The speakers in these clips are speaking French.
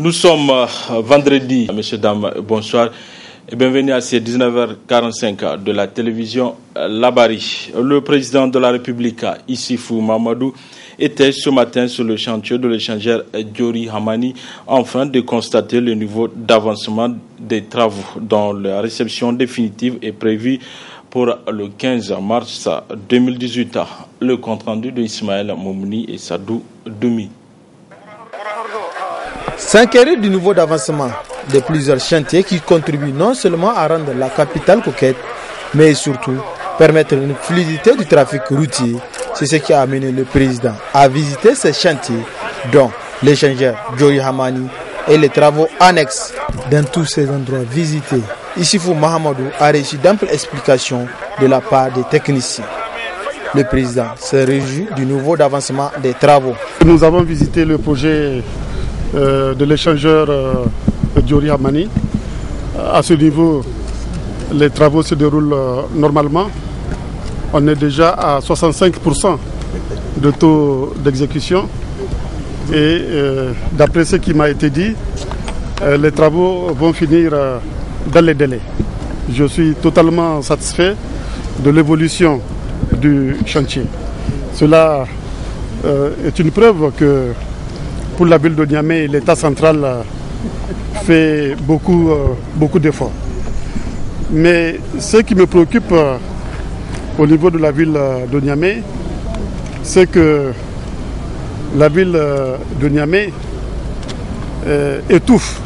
Nous sommes vendredi, messieurs, dames, bonsoir et bienvenue à ces 19h45 de la télévision Labari. Le président de la République, Issoufou Mahamadou, était ce matin sur le chantier de l'échangeur Diori Hamani, afin de constater le niveau d'avancement des travaux dont la réception définitive est prévue pour le 15 mars 2018. Le compte-rendu de Ismaël Moumouni et Sadou Doumi. S'inquiéter du niveau d'avancement de plusieurs chantiers qui contribuent non seulement à rendre la capitale coquette, mais surtout permettre une fluidité du trafic routier. C'est ce qui a amené le président à visiter ces chantiers, dont l'échangeur Diori Hamani et les travaux annexes. Dans tous ces endroits visités, Issoufou Mahamadou a reçu d'amples explications de la part des techniciens. Le président se réjouit du niveau d'avancement des travaux. Nous avons visité le projet de l'échangeur Diori Hamani. À ce niveau, les travaux se déroulent normalement. On est déjà à 65% de taux d'exécution. Et d'après ce qui m'a été dit, les travaux vont finir dans les délais. Je suis totalement satisfait de l'évolution du chantier. Cela est une preuve que pour la ville de Niamey, l'État central fait beaucoup d'efforts. Mais ce qui me préoccupe au niveau de la ville de Niamey, c'est que la ville de Niamey étouffe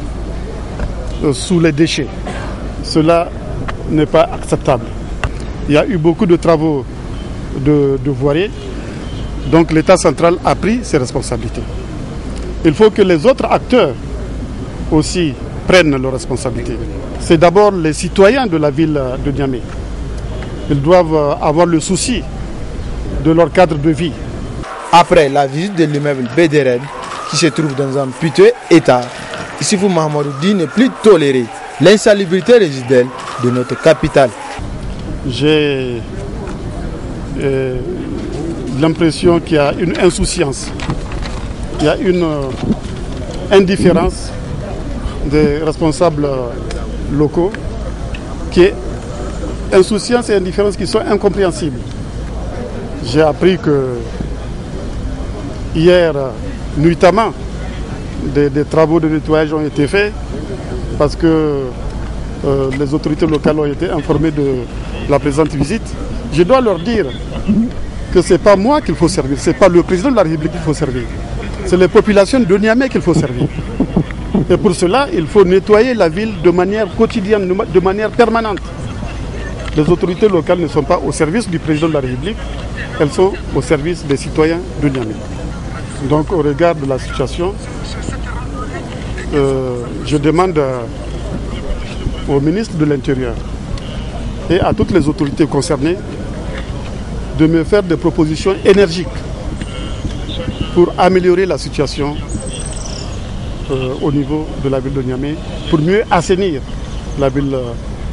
sous les déchets. Cela n'est pas acceptable. Il y a eu beaucoup de travaux de voirie, donc l'État central a pris ses responsabilités. Il faut que les autres acteurs aussi prennent leurs responsabilités. C'est d'abord les citoyens de la ville de Niamey. Ils doivent avoir le souci de leur cadre de vie. Après la visite de l'immeuble Béderen, qui se trouve dans un piteux état, Issoufou Mahamadou dit ne plus tolérer l'insalubrité résiduelle de notre capitale. J'ai l'impression qu'il y a une insouciance. Il y a une indifférence des responsables locaux, qui est insouciance et indifférence qui sont incompréhensibles. J'ai appris que hier, nuitamment, des travaux de nettoyage ont été faits parce que les autorités locales ont été informées de la présente visite. Je dois leur dire que ce n'est pas moi qu'il faut servir, ce n'est pas le président de la République qu'il faut servir. C'est les populations de Niamey qu'il faut servir. Et pour cela, il faut nettoyer la ville de manière quotidienne, de manière permanente. Les autorités locales ne sont pas au service du président de la République, elles sont au service des citoyens de Niamey. Donc au regard de la situation, je demande au ministre de l'Intérieur et à toutes les autorités concernées de me faire des propositions énergiques pour améliorer la situation au niveau de la ville de Niamey, pour mieux assainir la ville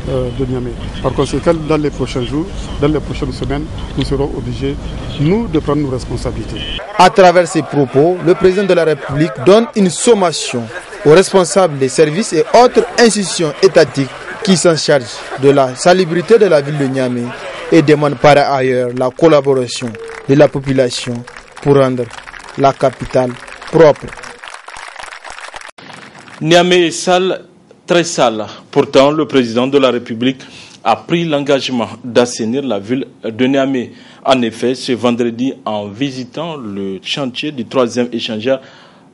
de Niamey. Par conséquent, dans les prochains jours, dans les prochaines semaines, nous serons obligés, nous, de prendre nos responsabilités. À travers ces propos, le président de la République donne une sommation aux responsables des services et autres institutions étatiques qui s'en chargent de la salubrité de la ville de Niamey et demande par ailleurs la collaboration de la population pour rendre la capitale propre. Niamey est sale, très sale. Pourtant, le président de la République a pris l'engagement d'assainir la ville de Niamey. En effet, ce vendredi, en visitant le chantier du 3e échangeur,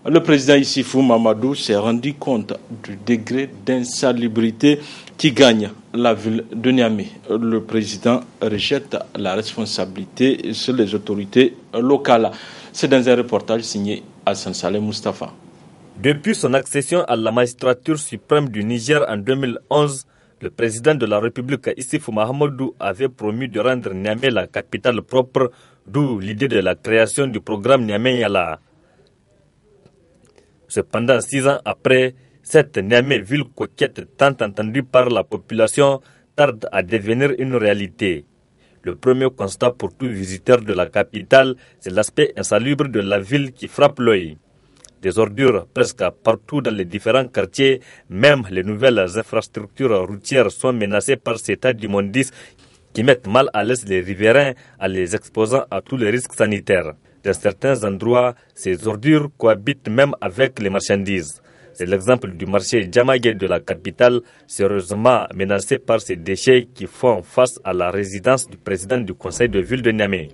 le président Issoufou Mahamadou s'est rendu compte du degré d'insalubrité qui gagne la ville de Niamey. Le président rejette la responsabilité sur les autorités locales. C'est dans un reportage signé Hassan Saleh Mustafa. Depuis son accession à la magistrature suprême du Niger en 2011, le président de la République Issoufou Mahamadou avait promis de rendre Niamey la capitale propre, d'où l'idée de la création du programme Niamey Yala. Cependant, 6 ans après, cette Niamey, ville coquette tant entendue par la population, tarde à devenir une réalité. Le premier constat pour tout visiteur de la capitale, c'est l'aspect insalubre de la ville qui frappe l'œil. Des ordures presque partout dans les différents quartiers, même les nouvelles infrastructures routières sont menacées par cet état d'immondice qui mettent mal à l'aise les riverains en les exposant à tous les risques sanitaires. Dans certains endroits, ces ordures cohabitent même avec les marchandises. C'est l'exemple du marché Djamagué de la capitale, sérieusement menacé par ces déchets qui font face à la résidence du président du conseil de ville de Niamey.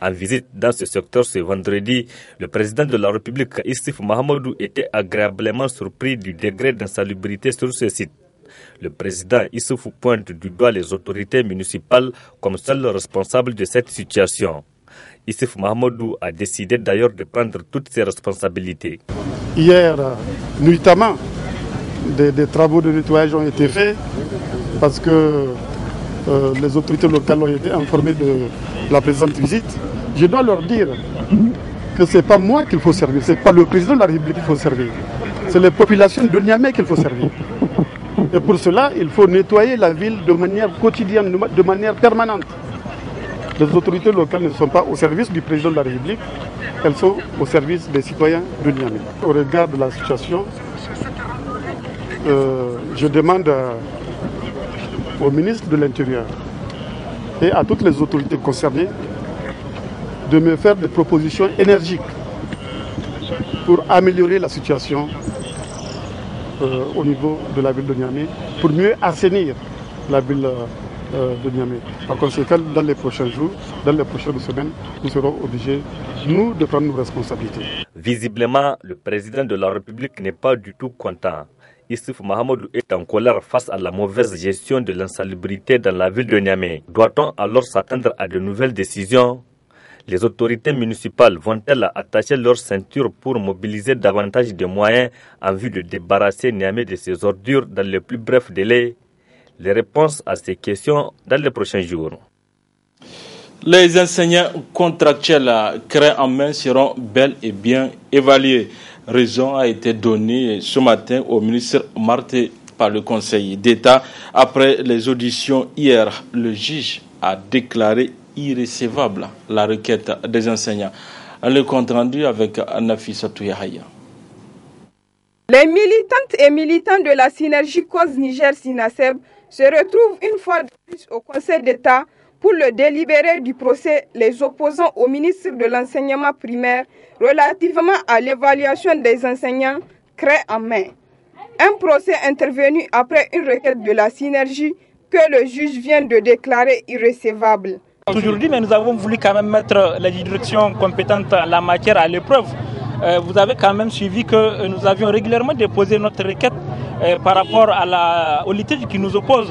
En visite dans ce secteur ce vendredi, le président de la République, Issoufou Mahamadou, était agréablement surpris du degré d'insalubrité sur ce site. Le président Issoufou pointe du doigt les autorités municipales comme seuls responsables de cette situation. Issoufou Mahamadou a décidé d'ailleurs de prendre toutes ses responsabilités. Hier, nuitamment, des travaux de nettoyage ont été faits parce que les autorités locales ont été informées de la présente visite. Je dois leur dire que ce n'est pas moi qu'il faut servir, ce n'est pas le président de la République qu'il faut servir. C'est les populations de Niamey qu'il faut servir. Et pour cela, il faut nettoyer la ville de manière quotidienne, de manière permanente. Les autorités locales ne sont pas au service du président de la République, elles sont au service des citoyens de Niamey. Au regard de la situation, je demande au ministre de l'Intérieur et à toutes les autorités concernées de me faire des propositions énergiques pour améliorer la situation au niveau de la ville de Niamey, pour mieux assainir la ville de Niamey. Par conséquent, dans les prochains jours, dans les prochaines semaines, nous serons obligés, nous, de prendre nos responsabilités. Visiblement, le président de la République n'est pas du tout content. Issoufou Mahamadou est en colère face à la mauvaise gestion de l'insalubrité dans la ville de Niamey. Doit-on alors s'attendre à de nouvelles décisions? Les autorités municipales vont-elles attacher leur ceinture pour mobiliser davantage de moyens en vue de débarrasser Niamey de ses ordures dans le plus bref délai? Les réponses à ces questions dans les prochains jours. Les enseignants contractuels créés en main seront bel et bien évalués. Raison a été donnée ce matin au ministre Marté par le Conseil d'État. Après les auditions hier, le juge a déclaré irrécevable la requête des enseignants. Le compte rendu avec Nafissatou Yahaya. Les militantes et militants de la synergie Cause Niger-Sinaseb se retrouvent une fois de plus au Conseil d'État pour le délibéré du procès les opposant au ministre de l'enseignement primaire relativement à l'évaluation des enseignants créés en main. Un procès intervenu après une requête de la synergie que le juge vient de déclarer irrécevable. Aujourd'hui, mais nous avons voulu quand même mettre les directions compétentes en la matière à l'épreuve. Vous avez quand même suivi que nous avions régulièrement déposé notre requête par rapport au litige qui nous oppose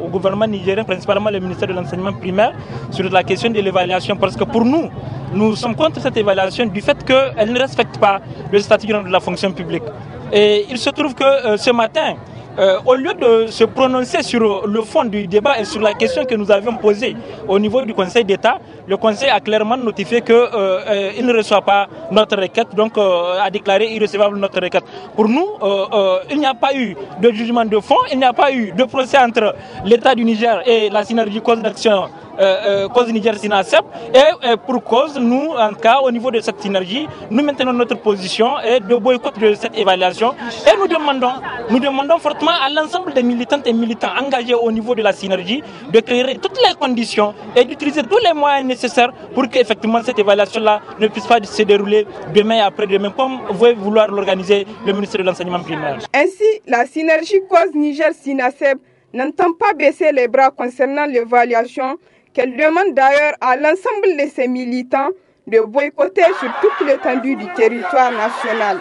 au gouvernement nigérien, principalement le ministère de l'enseignement primaire, sur la question de l'évaluation. Parce que pour nous, nous sommes contre cette évaluation du fait qu'elle ne respecte pas le statut de la fonction publique. Et il se trouve que ce matin, au lieu de se prononcer sur le fond du débat et sur la question que nous avions posée au niveau du Conseil d'État, le Conseil a clairement notifié qu'il ne reçoit pas notre requête, donc a déclaré irrecevable notre requête. Pour nous, il n'y a pas eu de jugement de fond, il n'y a pas eu de procès entre l'État du Niger et la synergie Cause d'action Cause Niger-Sinaseb, et pour cause, nous, en tout cas, au niveau de cette synergie, nous maintenons notre position et de boycott de cette évaluation. Et nous demandons fortement à l'ensemble des militantes et militants engagés au niveau de la synergie de créer toutes les conditions et d'utiliser tous les moyens nécessaires pour qu'effectivement cette évaluation-là ne puisse pas se dérouler demain et après-demain, comme va vouloir l'organiser le ministre de l'enseignement primaire. Ainsi, la synergie Cause Niger-Sinaseb n'entend pas baisser les bras concernant l'évaluation, qu'elle demande d'ailleurs à l'ensemble de ses militants de boycotter sur toute l'étendue du territoire national.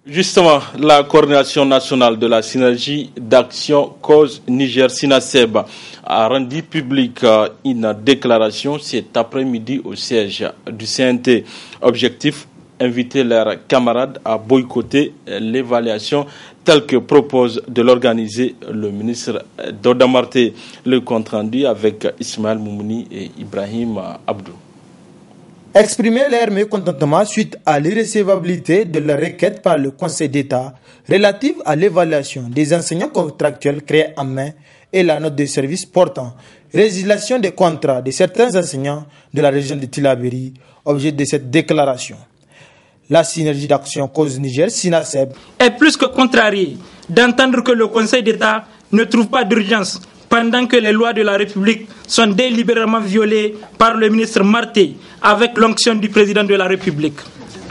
Justement, la coordination nationale de la synergie d'action Cause Niger-Sinaseb a rendu publique une déclaration cet après-midi au siège du CNT. Objectif, inviter leurs camarades à boycotter l'évaluation telle que propose de l'organiser le ministre Dauda Marté. Le compte rendu avec Ismaël Moumouni et Ibrahim Abdou. Exprimer leur mécontentement suite à l'irrécevabilité de la requête par le Conseil d'État relative à l'évaluation des enseignants contractuels créés en main et la note de service portant résiliation des contrats de certains enseignants de la région de Tillabéri, objet de cette déclaration. La synergie d'action cause Niger, SYNASEB, est plus que contrariée d'entendre que le Conseil d'État ne trouve pas d'urgence pendant que les lois de la République sont délibérément violées par le ministre Marté avec l'onction du président de la République.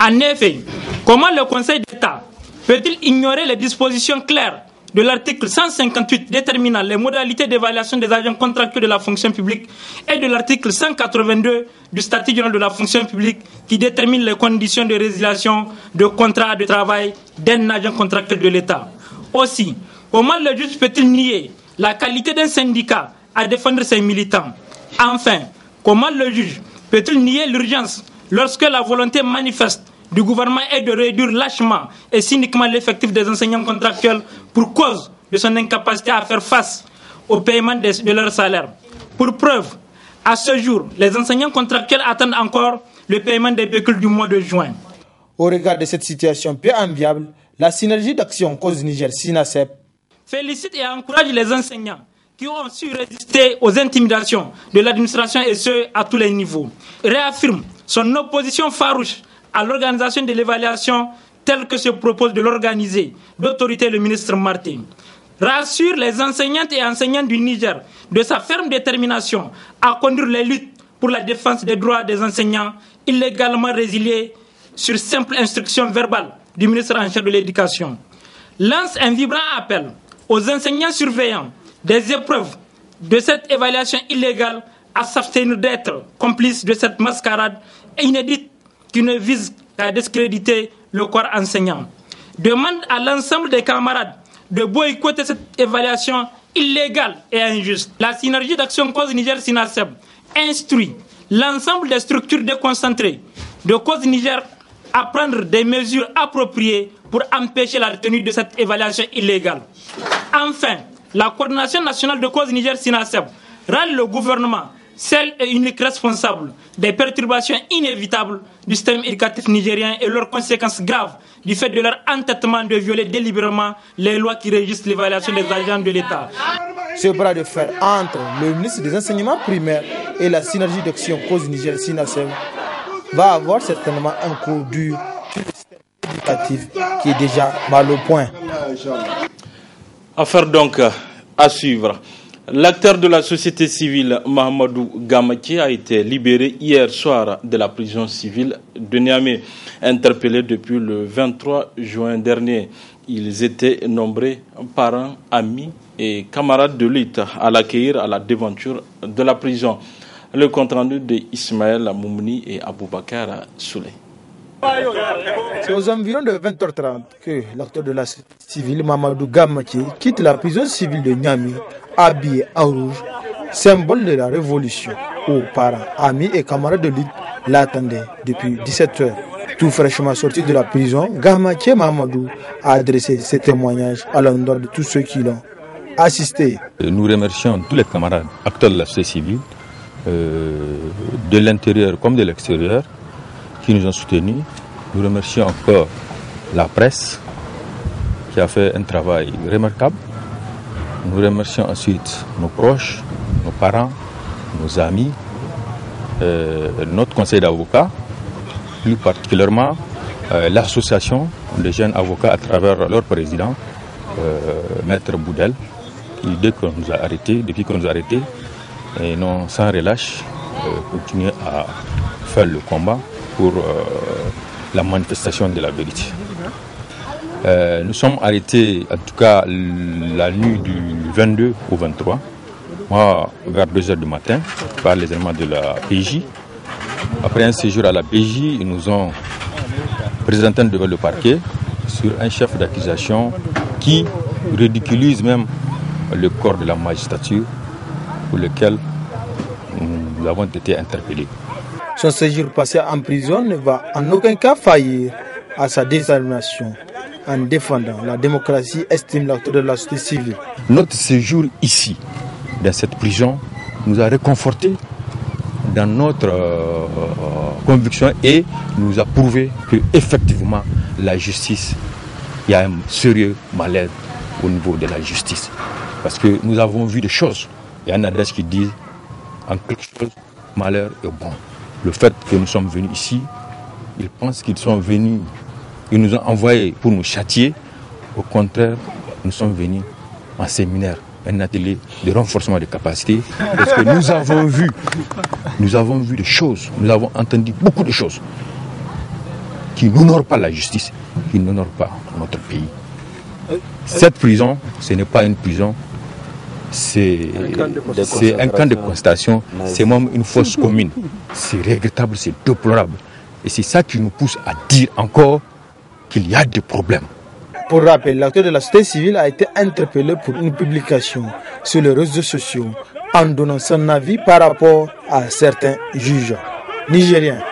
En effet, comment le Conseil d'État peut-il ignorer les dispositions claires de l'article 158 déterminant les modalités d'évaluation des agents contractuels de la fonction publique et de l'article 182 du statut général de la fonction publique qui détermine les conditions de résiliation de contrat de travail d'un agent contractuel de l'État. Aussi, comment le juge peut-il nier la qualité d'un syndicat à défendre ses militants? Enfin, comment le juge peut-il nier l'urgence lorsque la volonté manifeste du gouvernement est de réduire lâchement et cyniquement l'effectif des enseignants contractuels pour cause de son incapacité à faire face au paiement de leur salaire? Pour preuve, à ce jour, les enseignants contractuels attendent encore le paiement des pécules du mois de juin. Au regard de cette situation peu enviable, la synergie d'action cause Niger, SYNASEB, félicite et encourage les enseignants qui ont su résister aux intimidations de l'administration et ce, à tous les niveaux. Réaffirme son opposition farouche à l'organisation de l'évaluation telle que se propose de l'organiser d'autorité le ministre Martin. Rassure les enseignantes et enseignants du Niger de sa ferme détermination à conduire les luttes pour la défense des droits des enseignants illégalement résiliés sur simple instruction verbale du ministre en charge de l'Éducation. Lance un vibrant appel aux enseignants surveillants des épreuves de cette évaluation illégale à s'abstenir d'être complices de cette mascarade inédite qui ne vise qu'à discréditer le corps enseignant. Demande à l'ensemble des camarades de boycotter cette évaluation illégale et injuste. La synergie d'action cause Niger SYNASEB instruit l'ensemble des structures déconcentrées de cause Niger à prendre des mesures appropriées pour empêcher la tenue de cette évaluation illégale. Enfin, la coordination nationale de cause Niger SYNASEB rend le gouvernement seul et unique responsable des perturbations inévitables du système éducatif nigérien et leurs conséquences graves du fait de leur entêtement de violer délibérément les lois qui régissent l'évaluation des agents de l'État. Ce bras de fer entre le ministre des Enseignements primaires et la synergie d'action cause Niger SYNASEB va avoir certainement un coup dur sur le système éducatif qui est déjà mal au point. Affaire donc à suivre. L'acteur de la société civile Mahamadou Gamaké a été libéré hier soir de la prison civile de Niamey. Interpellé depuis le 23 juin dernier, ils étaient nombreux, parents, amis et camarades de l'État à l'accueillir à la devanture de la prison. Le compte-rendu de Ismaël Moumouni et Aboubakar Souley. C'est aux environs de 20h30 que l'acteur de la société civile Mahamadou Gamaké quitte la prison civile de Niamey, habillé en rouge, symbole de la révolution, où parents, amis et camarades de lutte l'attendaient depuis 17h. Tout fraîchement sorti de la prison, Gamaké Mahamadou a adressé ses témoignages à l'endroit de tous ceux qui l'ont assisté. Nous remercions tous les camarades acteurs de la société civile, de l'intérieur comme de l'extérieur, qui nous ont soutenus. Nous remercions encore la presse qui a fait un travail remarquable. Nous remercions ensuite nos proches, nos parents, nos amis, notre conseil d'avocats, plus particulièrement l'association des jeunes avocats à travers leur président, Maître Boudel, qui depuis qu'on nous a arrêtés, et non sans relâche, continuer à faire le combat pour la manifestation de la vérité. Nous sommes arrêtés, en tout cas, la nuit du 22 au 23, moi, vers 2h du matin, par les éléments de la PJ. Après un séjour à la PJ, ils nous ont présenté devant le parquet sur un chef d'accusation qui ridiculise même le corps de la magistrature pour lequel nous avons été interpellés. Son séjour passé en prison ne va en aucun cas faillir à sa détermination en défendant la démocratie, estime l'acteur de la société civile. Notre séjour ici, dans cette prison, nous a réconfortés dans notre conviction et nous a prouvé qu'effectivement, la justice, il y a un sérieux malaise au niveau de la justice. Parce que nous avons vu des choses. Il y a un adresse qui dit en quelque chose, malheur est bon. Le fait que nous sommes venus ici ils pensent qu'ils sont venus, ils nous ont envoyés pour nous châtier. Au contraire, nous sommes venus en séminaire, un atelier de renforcement des capacités, parce que nous avons vu des choses, nous avons entendu beaucoup de choses qui n'honorent pas la justice, qui n'honorent pas notre pays. Cette prison, ce n'est pas une prison, c'est un camp de constatation, c'est même une fosse commune. C'est regrettable, c'est déplorable. Et c'est ça qui nous pousse à dire encore qu'il y a des problèmes. Pour rappel, l'acteur de la société civile a été interpellé pour une publication sur les réseaux sociaux en donnant son avis par rapport à certains juges nigériens.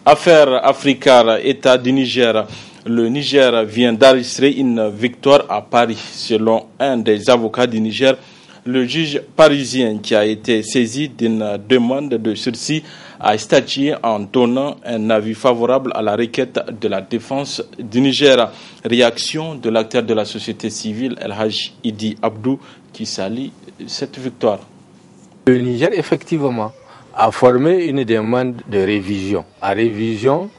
Affaire Africa, État du Niger. Le Niger vient d'enregistrer une victoire à Paris. Selon un des avocats du Niger, le juge parisien qui a été saisi d'une demande de sursis a statué en donnant un avis favorable à la requête de la défense du Niger. Réaction de l'acteur de la société civile, El Haj Idi Abdou, qui salue cette victoire. Le Niger, effectivement, a formé une demande de révision, à révision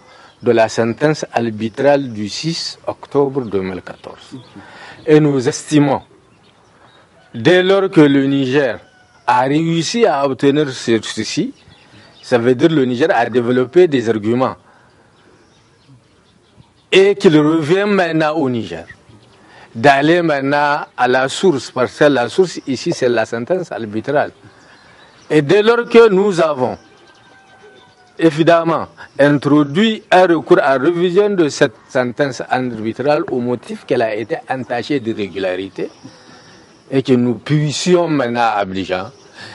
de la sentence arbitrale du 6 octobre 2014. Et nous estimons, dès lors que le Niger a réussi à obtenir ceci, ça veut dire que le Niger a développé des arguments et qu'il revient maintenant au Niger d'aller maintenant à la source, parce que la source ici c'est la sentence arbitrale. Et dès lors que nous avons évidemment introduit un recours à révision de cette sentence arbitrale au motif qu'elle a été entachée d'irrégularité et que nous puissions maintenant à Abidjan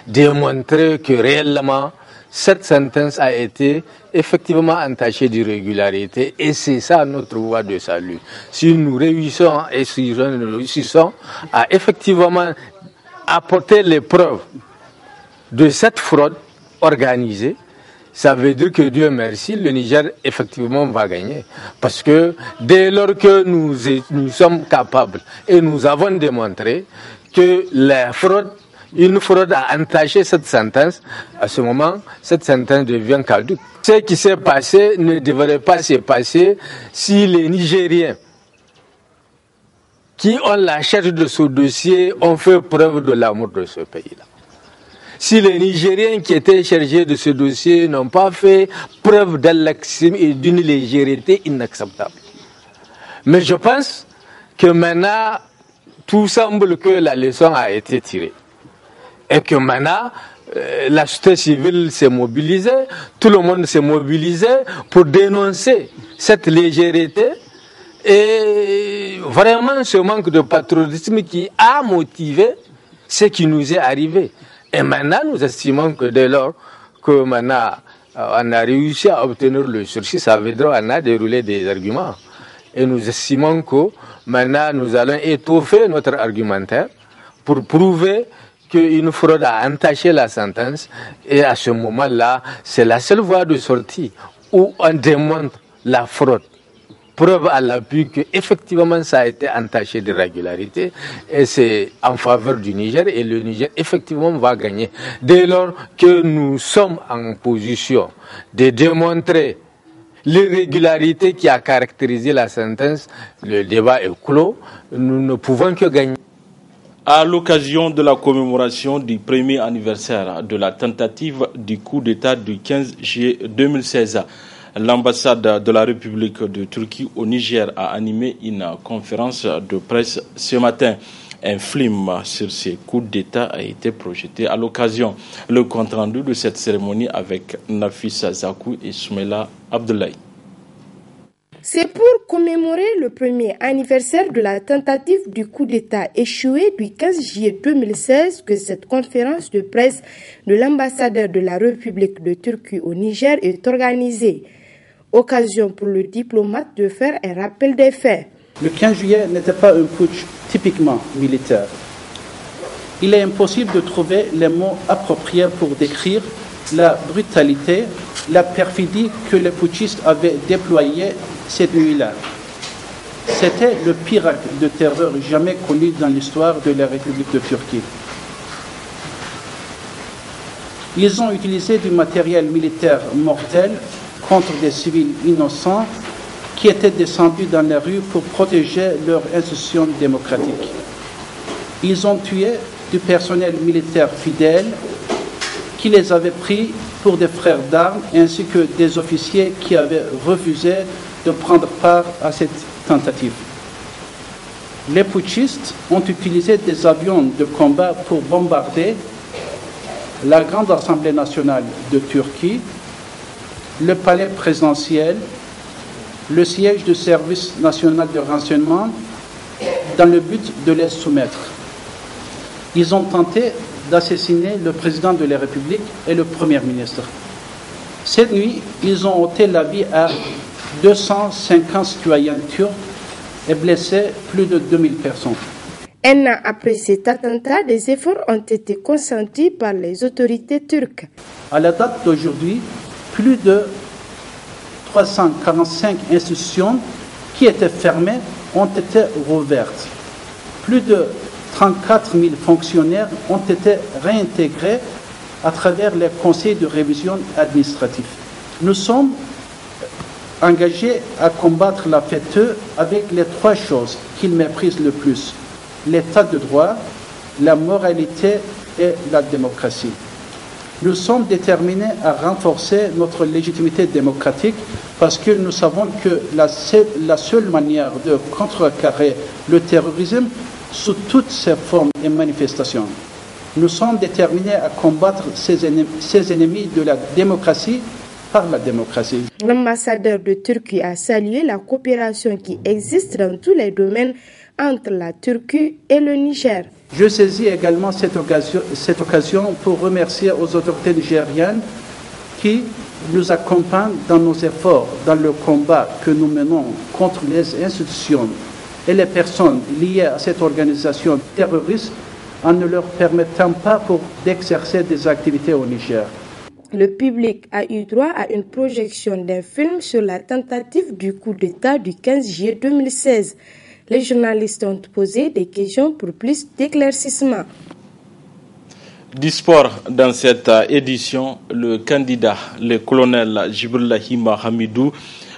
démontrer que réellement cette sentence a été effectivement entachée d'irrégularité et c'est ça notre voie de salut. Si nous réussissons et si nous réussissons à effectivement apporter les preuves de cette fraude organisée, ça veut dire que Dieu merci, le Niger effectivement va gagner. Parce que dès lors que nous sommes capables et nous avons démontré que la fraude, une fraude a entaché cette sentence, à ce moment, cette sentence devient caduque. Ce qui s'est passé ne devrait pas se passer si les Nigériens qui ont la charge de ce dossier ont fait preuve de l'amour de ce pays-là. Si les Nigériens qui étaient chargés de ce dossier n'ont pas fait preuve d'un laxisme et d'une légèreté inacceptable. Mais je pense que maintenant, tout semble que la leçon a été tirée. Et que maintenant, la société civile s'est mobilisée, tout le monde s'est mobilisé pour dénoncer cette légèreté et vraiment ce manque de patriotisme qui a motivé ce qui nous est arrivé. Et maintenant, nous estimons que dès lors que maintenant on a réussi à obtenir le sursis, ça veut dire qu'on a déroulé des arguments. Et nous estimons que maintenant nous allons étoffer notre argumentaire pour prouver qu'une fraude a entaché la sentence. Et à ce moment-là, c'est la seule voie de sortie où on démontre la fraude. Preuve à l'appui qu'effectivement ça a été entaché d'irrégularité et c'est en faveur du Niger et le Niger effectivement va gagner. Dès lors que nous sommes en position de démontrer l'irrégularité qui a caractérisé la sentence, le débat est clos, nous ne pouvons que gagner. À l'occasion de la commémoration du premier anniversaire de la tentative du coup d'État du 15 juillet 2016, l'ambassade de la République de Turquie au Niger a animé une conférence de presse ce matin. Un film sur ces coups d'État a été projeté à l'occasion. Le compte-rendu de cette cérémonie avec Nafisa Zakou et Soumela Abdoulaye. C'est pour commémorer le premier anniversaire de la tentative du coup d'État échoué du 15 juillet 2016 que cette conférence de presse de l'ambassadeur de la République de Turquie au Niger est organisée. Occasion pour le diplomate de faire un rappel des faits. Le 15 juillet n'était pas un putsch typiquement militaire. Il est impossible de trouver les mots appropriés pour décrire la brutalité, la perfidie que les putschistes avaient déployée cette nuit-là. C'était le pire acte de terreur jamais connu dans l'histoire de la République de Turquie. Ils ont utilisé du matériel militaire mortel contre des civils innocents qui étaient descendus dans les rues pour protéger leur institution démocratique. Ils ont tué du personnel militaire fidèle qui les avait pris pour des frères d'armes ainsi que des officiers qui avaient refusé de prendre part à cette tentative. Les putschistes ont utilisé des avions de combat pour bombarder la Grande Assemblée nationale de Turquie, le palais présidentiel, le siège du service national de renseignement, dans le but de les soumettre. Ils ont tenté d'assassiner le président de la République et le Premier ministre. Cette nuit, ils ont ôté la vie à 250 citoyens turcs et blessé plus de 2000 personnes. Un an après cet attentat, des efforts ont été consentis par les autorités turques. À la date d'aujourd'hui, plus de 345 institutions qui étaient fermées ont été rouvertes. Plus de 34 000 fonctionnaires ont été réintégrés à travers les conseils de révision administratifs. Nous sommes engagés à combattre la fêteuse avec les trois choses qu'ils méprisent le plus: l'état de droit, la moralité et la démocratie. Nous sommes déterminés à renforcer notre légitimité démocratique parce que nous savons que la seule manière de contrecarrer le terrorisme sous toutes ses formes et manifestations. Nous sommes déterminés à combattre ces ennemis de la démocratie par la démocratie. L'ambassadeur de Turquie a salué la coopération qui existe dans tous les domaines entre la Turquie et le Niger. Je saisis également cette occasion pour remercier aux autorités nigériennes qui nous accompagnent dans nos efforts, dans le combat que nous menons contre les institutions et les personnes liées à cette organisation terroriste en ne leur permettant pas d'exercer des activités au Niger. Le public a eu droit à une projection d'un film sur la tentative du coup d'État du 15 juillet 2016. Les journalistes ont posé des questions pour plus d'éclaircissements. Du sport, dans cette édition, le candidat, le colonel Jibrillahima Hamidou,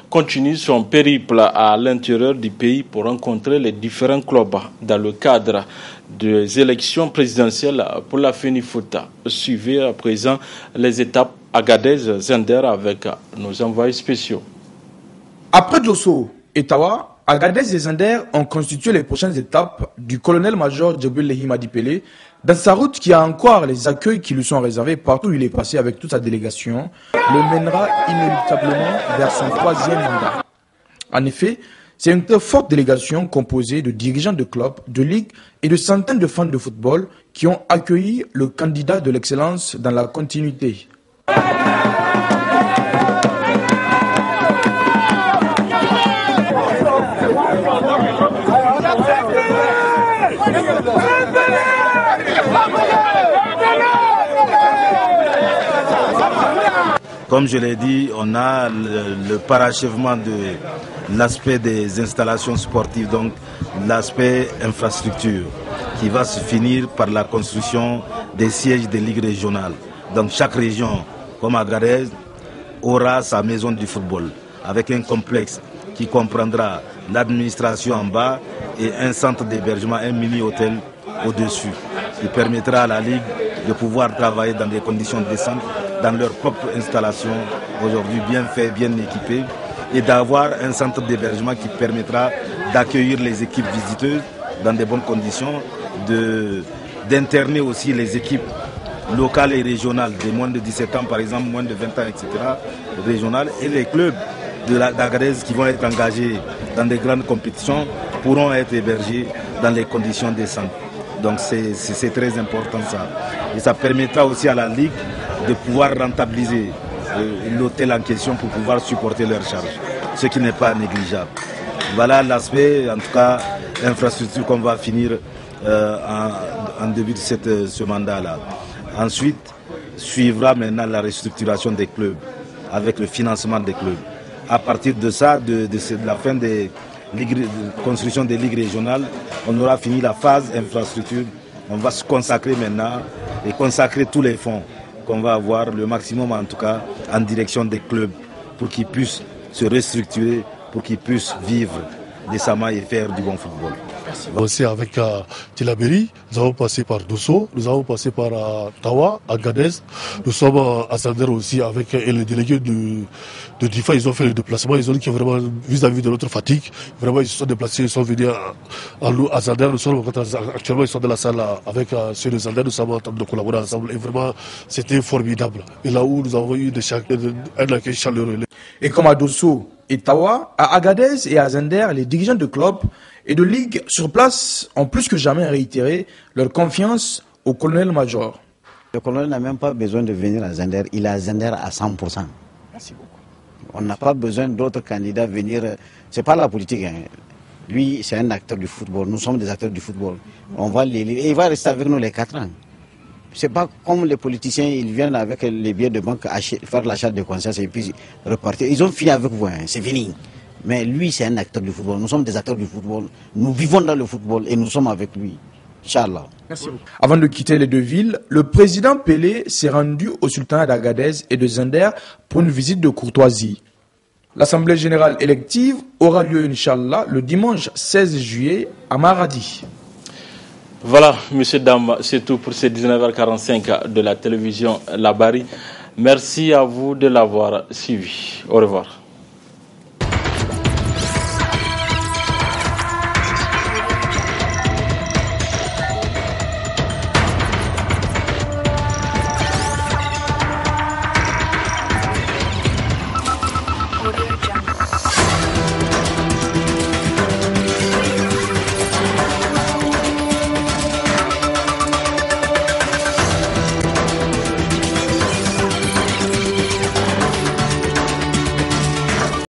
continue son périple à l'intérieur du pays pour rencontrer les différents clubs dans le cadre des élections présidentielles pour la FENIFOOT. Suivez à présent les étapes Agadez, Zender avec nos envoyés spéciaux. Après Dosso et Tawa, Agadez et Zender ont constitué les prochaines étapes du colonel-major Jibrillahima Dipele dans sa route qui a encore les accueils qui lui sont réservés partout où il est passé avec toute sa délégation, le mènera inéluctablement vers son 3e mandat. En effet, c'est une très forte délégation composée de dirigeants de clubs, de ligues et de centaines de fans de football qui ont accueilli le candidat de l'excellence dans la continuité. Comme je l'ai dit, on a le parachèvement de l'aspect des installations sportives, donc l'aspect infrastructure, qui va se finir par la construction des sièges des ligues régionales. Donc chaque région, comme Agadez, aura sa maison du football, avec un complexe qui comprendra l'administration en bas et un centre d'hébergement, un mini-hôtel au-dessus, qui permettra à la Ligue de pouvoir travailler dans des conditions décentes, dans leur propre installation, aujourd'hui bien fait, bien équipée, et d'avoir un centre d'hébergement qui permettra d'accueillir les équipes visiteuses dans de bonnes conditions, d'interner aussi les équipes locales et régionales, des moins de 17 ans par exemple, moins de 20 ans, etc., régionales, et les clubs d'Agadez qui vont être engagés dans des grandes compétitions pourront être hébergés dans les conditions décentes. Donc c'est très important ça. Et ça permettra aussi à la Ligue de pouvoir rentabiliser l'hôtel en question pour pouvoir supporter leurs charges, ce qui n'est pas négligeable. Voilà l'aspect, en tout cas, infrastructure qu'on va finir en début de ce mandat-là. Ensuite, suivra maintenant la restructuration des clubs, avec le financement des clubs. À partir de ça, de la fin des construction des ligues régionales, on aura fini la phase infrastructure. On va se consacrer maintenant et consacrer tous les fonds qu'on va avoir le maximum en tout cas en direction des clubs pour qu'ils puissent se restructurer, pour qu'ils puissent vivre décemment et faire du bon football. Aussi avec Tilaberi, nous avons passé par Dosso, nous avons passé par Tawa, Agadez, nous sommes à Zander aussi avec les délégués de DIFA, ils ont fait le déplacement, ils ont dit que vraiment vis-à-vis de notre fatigue, vraiment ils se sont déplacés, ils sont venus à Zander, nous sommes actuellement ils sont dans la salle avec ceux de Zander, nous sommes en train de collaborer ensemble et vraiment c'était formidable. Et là où nous avons eu un accueil chaleureux. Et comme à Dosso et Tawa, à Agadez et à Zander, les dirigeants de clubs et de ligues sur place ont plus que jamais réitéré leur confiance au colonel-major. Le colonel n'a même pas besoin de venir à Zander, il est à Zander à 100%. Merci beaucoup. On n'a pas besoin d'autres candidats venir. C'est pas la politique. Hein. Lui, c'est un acteur du football. Nous sommes des acteurs du football. On va l'élire et il va rester avec nous les 4 ans. C'est pas comme les politiciens, ils viennent avec les billets de banque faire l'achat de conscience et puis repartir. Ils ont fini avec vous, hein. C'est fini. Mais lui, c'est un acteur du football. Nous sommes des acteurs du football. Nous vivons dans le football et nous sommes avec lui. Inch'Allah. Merci beaucoup. Avant de quitter les deux villes, le président Pelé s'est rendu au sultanat d'Agadez et de Zander pour une visite de courtoisie. L'Assemblée générale élective aura lieu, Inch'Allah, le dimanche 16 juillet à Maradi. Voilà, messieurs, dames, c'est tout pour ces 19h45 de la télévision La Bari. Merci à vous de l'avoir suivi. Au revoir.